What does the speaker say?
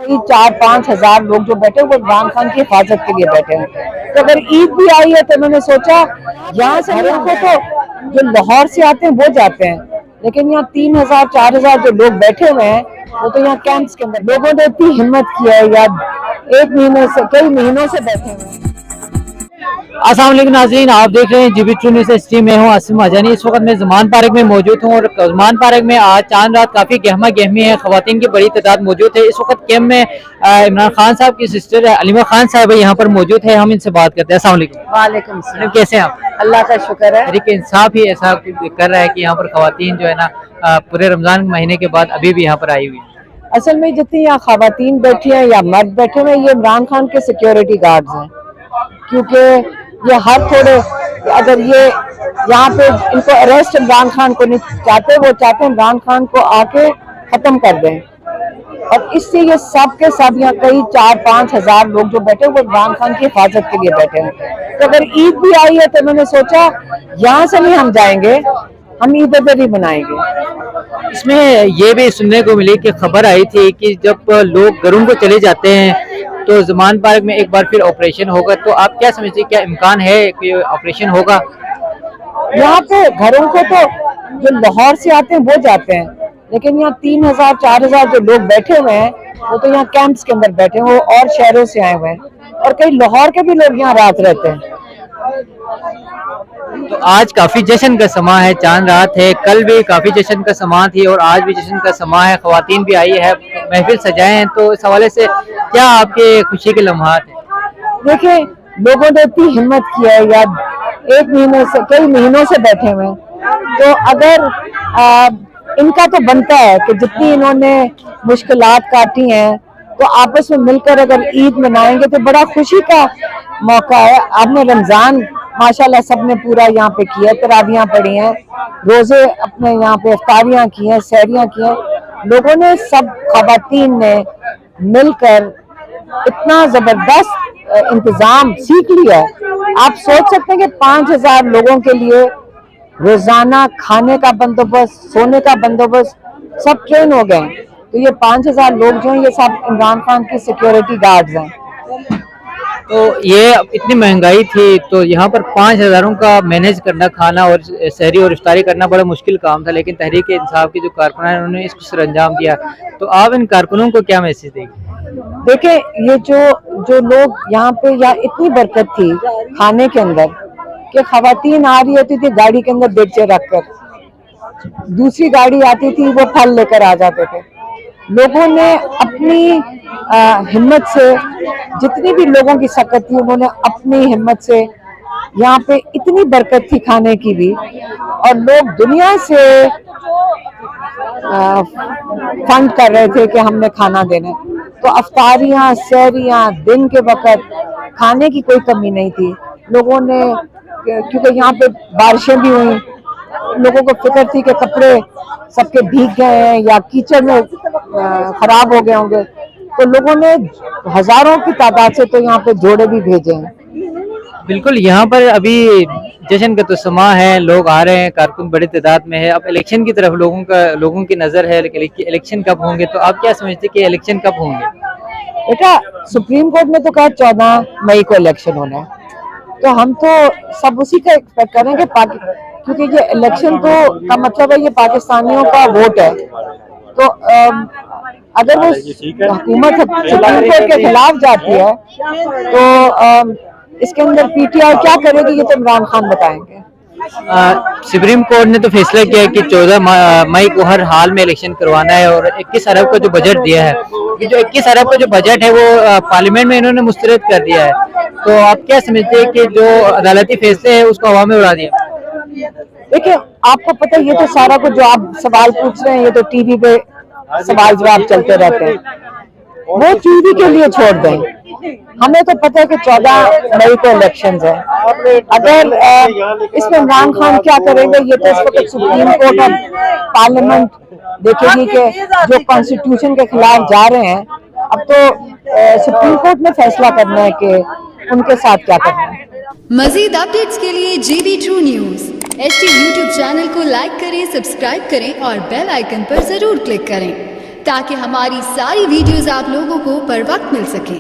कई 4-5 हजार लोग जो बैठे वो इमरान खान की हिफाजत के लिए बैठे हैं। तो अगर ईद भी आई है तो मैंने सोचा यहाँ से लोगों को तो जो लाहौर से आते हैं वो जाते हैं, लेकिन यहाँ 3,000-4,000 जो लोग बैठे हुए हैं वो तो यहाँ कैंप्स के अंदर लोगों ने इतनी हिम्मत किया है या एक महीने से कई महीनों से बैठे हुए हैं। अस्सलाम वालेकुम नाज़रीन, आप देख रहे हैं जीबी ट्रू न्यूज़ एचडी में हूँ आसिम महाजानी। इस वक्त मैं ज़मान पार्क में मौजूद हूँ और ज़मान पार्क में आज चांद रात काफ़ी गहमा गहमी है, ख़वातीन की बड़ी तादाद मौजूद है। इस वक्त कैंप में इमरान खान साहब की सिस्टर अलीमा खान साहब यहाँ पर मौजूद है, हम इनसे बात करते हैं। अस्सलाम वालेकुम। वालेकुम सलाम। कैसे हैं आप? अल्लाह का शुक्र है। तहरीक इंसाफ ही ऐसा कर रहा है कि यहाँ पर ख़वातीन जो है ना पूरे रमज़ान महीने के बाद अभी भी यहाँ पर आई हुई है। असल में जितनी यहाँ ख़वातीन बैठी हैं या मर्द बैठे हुए हैं ये इमरान खान के सिक्योरिटी गार्ड्स हैं, क्योंकि ये हर थोड़े अगर ये यहाँ पे इनको अरेस्ट इमरान खान को नहीं चाहते, वो चाहते हैं इमरान खान को आके खत्म कर दें, और इससे ये सब के सब यहाँ कई 4-5 हजार लोग जो बैठे वो इमरान खान की हिफाजत के लिए बैठे हैं। तो अगर ईद भी आई है तो मैंने सोचा यहाँ से नहीं हम जाएंगे, हम ईद उधर ही मनाएंगे। इसमें ये भी सुनने को मिली कि खबर आई थी कि जब लोग घरों को चले जाते हैं तो ज़मान पार्क में एक बार फिर ऑपरेशन होगा, तो आप क्या समझते हैं, क्या इम्कान है कि ऑपरेशन होगा? यहाँ पे घरों को तो जो लाहौर से आते हैं वो जाते हैं, लेकिन यहाँ 3,000-4,000 जो लोग बैठे हुए हैं वो तो यहाँ कैंप्स के अंदर बैठे हैं, वो और शहरों से आए हुए हैं, और कई लाहौर के भी लोग यहाँ रात रहते हैं। तो आज काफी जश्न का समा है, चांद रात है, कल भी काफी जश्न का समा थी और आज भी जश्न का समा है, ख़वातीन भी आई है, महफिल सजाए हैं, तो इस हवाले से क्या आपके खुशी के लम्हात हैं? देखिए लोगों ने इतनी हिम्मत किया है या एक महीने से कई महीनों से बैठे हुए हैं, तो अगर इनका तो बनता है कि जितनी इन्होंने मुश्किलात काटी हैं तो आपस में मिलकर अगर ईद मनाएंगे तो बड़ा खुशी का मौका है। आपने रमजान माशाल्लाह सबने पूरा यहाँ पे किया, तरावियां पढ़ी हैं, रोजे अपने यहाँ पे इफ्तारियां की हैं, सहरियां की हैं, लोगों ने सब ख़वातीन ने मिलकर इतना जबरदस्त इंतजाम सीख लिया है। आप सोच सकते हैं कि 5,000 लोगों के लिए रोजाना खाने का बंदोबस्त, सोने का बंदोबस्त सब ट्रेन हो गए, तो ये 5,000 लोग जो हैं ये सब इमरान खान के सिक्योरिटी गार्ड्स हैं। तो ये इतनी महंगाई थी तो यहाँ पर 5,000 का मैनेज करना, खाना और सहरी और इफ्तारी करना बड़ा मुश्किल काम था, लेकिन तहरीक इंसाफ के जो कारकुन हैं उन्होंने इसको सर अंजाम दिया। तो आप इन कारकुनों को क्या मैसेज देंगे? देखें ये जो लोग यहाँ पे या इतनी बरकत थी खाने के अंदर कि ख़वातीन आ रही होती थी गाड़ी के अंदर देगचे रखकर, दूसरी गाड़ी आती थी वो फल लेकर आ जाते थे। लोगों ने अपनी हिम्मत से, जितनी भी लोगों की सकत थी उन्होंने अपनी हिम्मत से, यहाँ पे इतनी बरकत थी खाने की भी, और लोग दुनिया से फंड कर रहे थे कि हमने खाना देना, तो अफ्तारियां सहरियां दिन के वक्त खाने की कोई कमी नहीं थी। लोगों ने, क्योंकि यहाँ पे बारिशें भी हुई, लोगों को फिक्र थी कि कपड़े सबके भीग गए हैं या कीचड़ में खराब हो गए होंगे, तो लोगों ने हजारों की तादाद से तो यहाँ पे जोड़े भी भेजे हैं। बिल्कुल, यहाँ पर अभी जश्न का तो समा है, लोग आ रहे हैं, कारकुन बड़ी तादाद में है। अब इलेक्शन की तरफ लोगों की नज़र है, इलेक्शन कब होंगे, तो आप क्या समझते हैं कि इलेक्शन कब होंगे? बेटा सुप्रीम कोर्ट ने तो कहा 14 मई को इलेक्शन होना है, तो हम तो सब उसी का एक्सपेक्ट करेंगे, क्योंकि ये इलेक्शन तो का मतलब है ये पाकिस्तानियों का वोट है, तो अगर वो हुकूमत सुप्रीम कोर्ट के खिलाफ जाती है तो इसके अंदर पीटीआई क्या करेगी ये तो इमरान खान बताएंगे। सुप्रीम कोर्ट ने तो फैसला किया है कि 14 मई को हर हाल में इलेक्शन करवाना है, और 21 अरब का जो बजट दिया है, ये जो 21 अरब का जो बजट है वो पार्लियामेंट में इन्होंने मुस्तरद कर दिया है, तो आप क्या समझते हैं कि जो अदालती फैसले है उसको हवा में उड़ा दिया? देखिए आपको पता है ये तो सारा कुछ जो आप सवाल पूछ रहे हैं ये तो टीवी पे सवाल जवाब चलते रहते हैं, वो टीवी के लिए छोड़ दें। हमें तो पता है कि 14 मई को इलेक्शंस है, अगर इसमें इमरान खान क्या करेंगे ये तो इस वक्त सुप्रीम कोर्ट और पार्लियामेंट देखेगी कि जो कॉन्स्टिट्यूशन के खिलाफ जा रहे हैं, अब तो सुप्रीम कोर्ट ने फैसला करना है कि उनके साथ क्या करना है। मजीद अपडेट्स के लिए GB true news HD YouTube channel को लाइक करें, सब्सक्राइब करें और बेल आइकन पर जरूर क्लिक करें ताकि हमारी सारी वीडियोस आप लोगों को पर वक्त मिल सके।